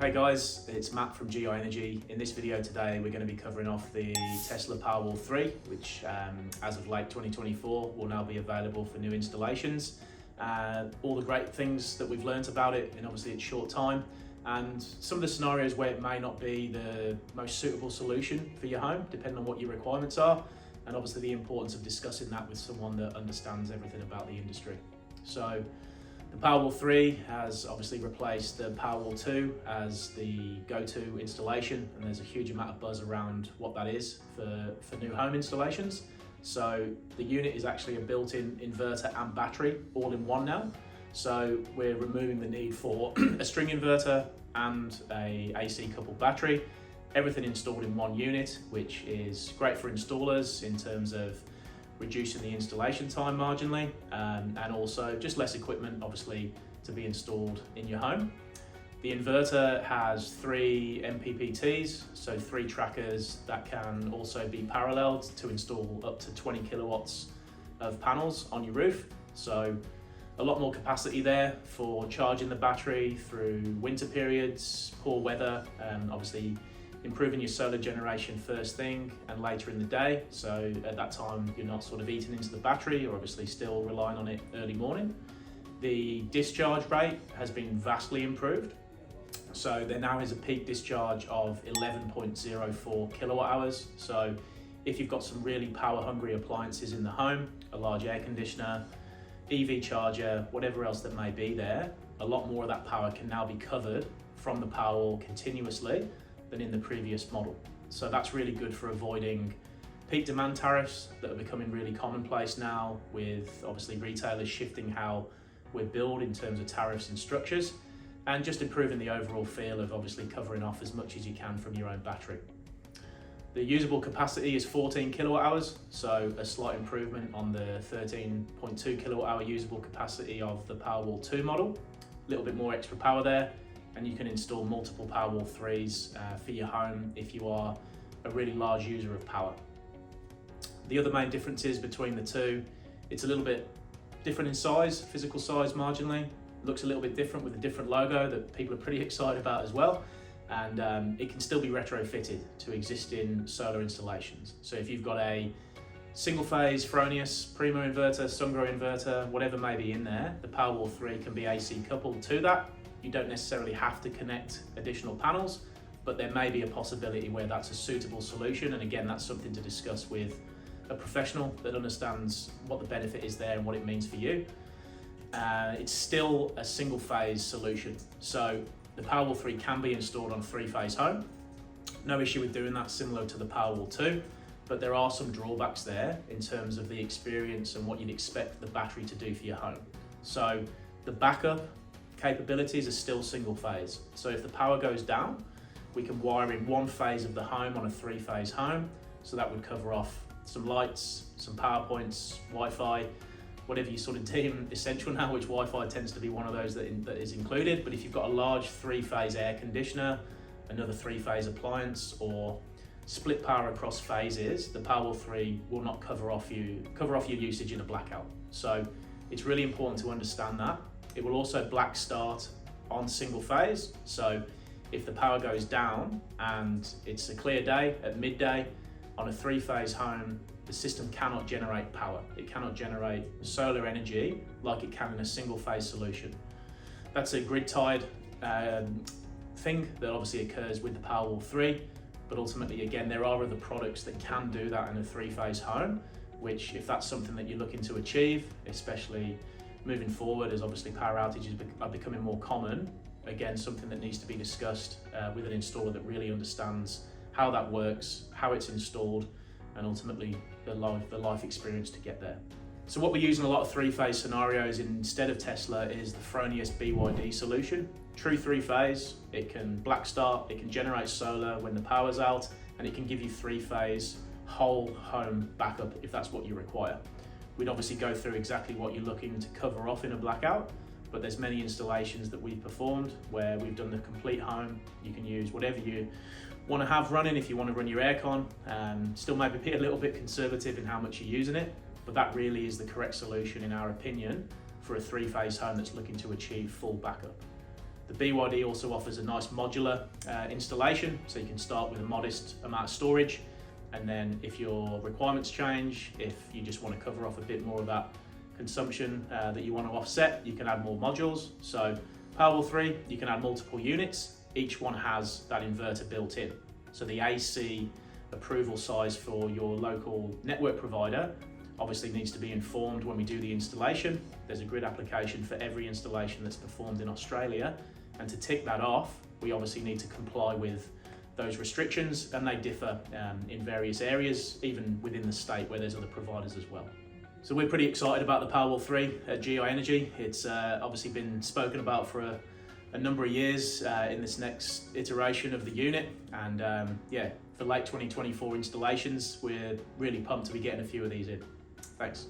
Hey guys, it's Matt from GI Energy. In this video today, we're going to be covering off the Tesla Powerwall 3, which as of late 2024 will now be available for new installations. All the great things that we've learnt about it in obviously its short time, and some of the scenarios where it may not be the most suitable solution for your home, depending on what your requirements are, and obviously the importance of discussing that with someone that understands everything about the industry. So the Powerwall 3 has obviously replaced the Powerwall 2 as the go-to installation, and there's a huge amount of buzz around what that is for new home installations. So the unit is actually a built-in inverter and battery all in one now. So we're removing the need for a string inverter and a AC coupled battery. Everything installed in one unit, which is great for installers in terms of reducing the installation time marginally, and also just less equipment obviously to be installed in your home. The inverter has 3 MPPTs, so 3 trackers that can also be paralleled to install up to 20 kilowatts of panels on your roof. So a lot more capacity there for charging the battery through winter periods, poor weather, obviously improving your solar generation first thing and later in the day. So at that time, you're not sort of eating into the battery, or obviously still relying on it early morning. The discharge rate has been vastly improved. So there now is a peak discharge of 11.04 kilowatt hours. So if you've got some really power hungry appliances in the home, a large air conditioner, EV charger, whatever else that may be there, a lot more of that power can now be covered from the Powerwall continuously than in the previous model. So that's really good for avoiding peak demand tariffs that are becoming really commonplace now, with obviously retailers shifting how we're billed in terms of tariffs and structures, and just improving the overall feel of obviously covering off as much as you can from your own battery. The usable capacity is 14 kilowatt hours, so a slight improvement on the 13.2 kilowatt hour usable capacity of the Powerwall 2 model. A little bit more extra power there, and you can install multiple Powerwall 3s for your home if you are a really large user of power. The other main differences between the two, it's a little bit different in size, physical size marginally. Looks a little bit different with a different logo that people are pretty excited about as well. And it can still be retrofitted to existing solar installations. So if you've got a single phase Fronius, Primo inverter, Sungrow inverter, whatever may be in there, the Powerwall 3 can be AC coupled to that. You don't necessarily have to connect additional panels, but there may be a possibility where that's a suitable solution. And again, that's something to discuss with a professional that understands what the benefit is there and what it means for you. It's still a single phase solution. So the Powerwall 3 can be installed on 3-phase home. No issue with doing that, similar to the Powerwall 2, but there are some drawbacks there in terms of the experience and what you'd expect the battery to do for your home. So the backup capabilities are still single phase. So if the power goes down, we can wire in 1 phase of the home on a 3-phase home. So that would cover off some lights, some power points, Wi-Fi, whatever you sort of deem essential now, which Wi-Fi tends to be one of those that is included. But if you've got a large 3-phase air conditioner, another 3-phase appliance, or split power across phases, the Powerwall 3 will not cover off your usage in a blackout. So it's really important to understand that. It will also black start on single phase. So if the power goes down and it's a clear day at midday on a 3-phase home, the system cannot generate power. It cannot generate solar energy like it can in a single phase solution. That's a grid tied thing that obviously occurs with the Powerwall 3, but ultimately again, there are other products that can do that in a 3-phase home, which if that's something that you're looking to achieve, especially moving forward as obviously power outages are becoming more common, again, something that needs to be discussed with an installer that really understands how that works, how it's installed, and ultimately the life experience to get there. So what we use in a lot of 3-phase scenarios instead of Tesla is the Fronius BYD solution. True 3-phase, it can black start, it can generate solar when the power's out, and it can give you 3-phase whole home backup if that's what you require. We'd obviously go through exactly what you're looking to cover off in a blackout, but there's many installations that we've performed where we've done the complete home. You can use whatever you want to have running. If you want to run your aircon, still maybe be a little bit conservative in how much you're using it, but that really is the correct solution in our opinion for a 3-phase home that's looking to achieve full backup. The BYD also offers a nice modular installation, so you can start with a modest amount of storage, and then if your requirements change, if you just want to cover off a bit more of that consumption that you want to offset, you can add more modules. So Powerwall 3, you can add multiple units. Each one has that inverter built in. So the AC approval size for your local network provider obviously needs to be informed when we do the installation. There's a grid application for every installation that's performed in Australia, and to tick that off, we obviously need to comply with those restrictions, and they differ in various areas, even within the state where there's other providers as well. So we're pretty excited about the Powerwall 3 at GI Energy. It's obviously been spoken about for a number of years in this next iteration of the unit, and yeah, for late 2024 installations, we're really pumped to be getting a few of these in. Thanks.